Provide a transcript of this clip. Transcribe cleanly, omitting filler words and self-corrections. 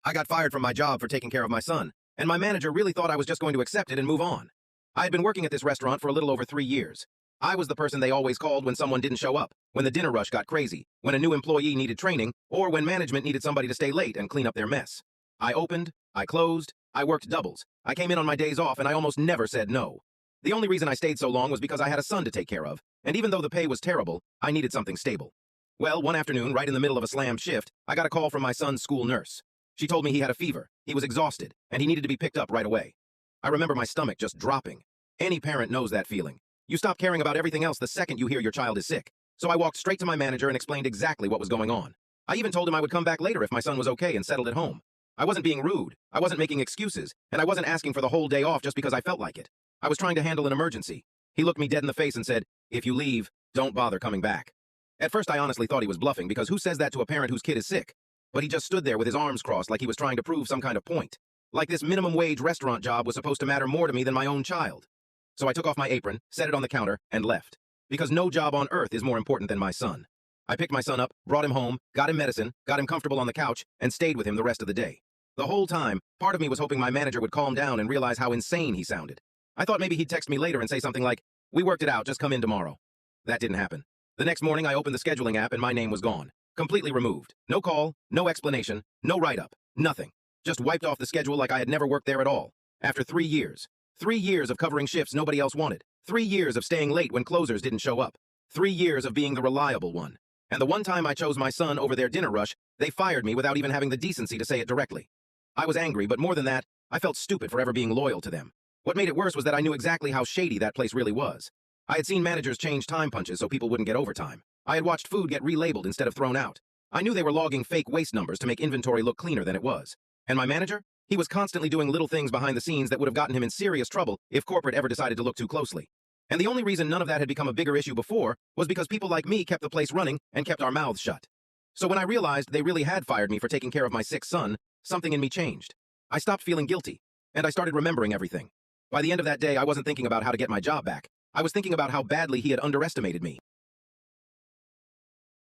I got fired from my job for taking care of my son, and my manager really thought I was just going to accept it and move on. I had been working at this restaurant for a little over 3 years. I was the person they always called when someone didn't show up, when the dinner rush got crazy, when a new employee needed training, or when management needed somebody to stay late and clean up their mess. I opened, I closed, I worked doubles. I came in on my days off and I almost never said no. The only reason I stayed so long was because I had a son to take care of, and even though the pay was terrible, I needed something stable. Well, one afternoon, right in the middle of a slammed shift, I got a call from my son's school nurse. She told me he had a fever, he was exhausted, and he needed to be picked up right away. I remember my stomach just dropping. Any parent knows that feeling. You stop caring about everything else the second you hear your child is sick. So I walked straight to my manager and explained exactly what was going on. I even told him I would come back later if my son was okay and settled at home. I wasn't being rude, I wasn't making excuses, and I wasn't asking for the whole day off just because I felt like it. I was trying to handle an emergency. He looked me dead in the face and said, "If you leave, don't bother coming back." At first I honestly thought he was bluffing because who says that to a parent whose kid is sick? But he just stood there with his arms crossed like he was trying to prove some kind of point. Like this minimum wage restaurant job was supposed to matter more to me than my own child. So I took off my apron, set it on the counter, and left. Because no job on earth is more important than my son. I picked my son up, brought him home, got him medicine, got him comfortable on the couch, and stayed with him the rest of the day. The whole time, part of me was hoping my manager would calm down and realize how insane he sounded. I thought maybe he'd text me later and say something like, "We worked it out, just come in tomorrow." That didn't happen. The next morning I opened the scheduling app and my name was gone. Completely removed. No call, no explanation, no write-up, nothing. Just wiped off the schedule like I had never worked there at all. After 3 years. 3 years of covering shifts nobody else wanted. 3 years of staying late when closers didn't show up. 3 years of being the reliable one. And the one time I chose my son over their dinner rush, they fired me without even having the decency to say it directly. I was angry, but more than that, I felt stupid for ever being loyal to them. What made it worse was that I knew exactly how shady that place really was. I had seen managers change time punches so people wouldn't get overtime. I had watched food get relabeled instead of thrown out. I knew they were logging fake waste numbers to make inventory look cleaner than it was. And my manager? He was constantly doing little things behind the scenes that would have gotten him in serious trouble if corporate ever decided to look too closely. And the only reason none of that had become a bigger issue before was because people like me kept the place running and kept our mouths shut. So when I realized they really had fired me for taking care of my sick son, something in me changed. I stopped feeling guilty, and I started remembering everything. By the end of that day, I wasn't thinking about how to get my job back. I was thinking about how badly he had underestimated me.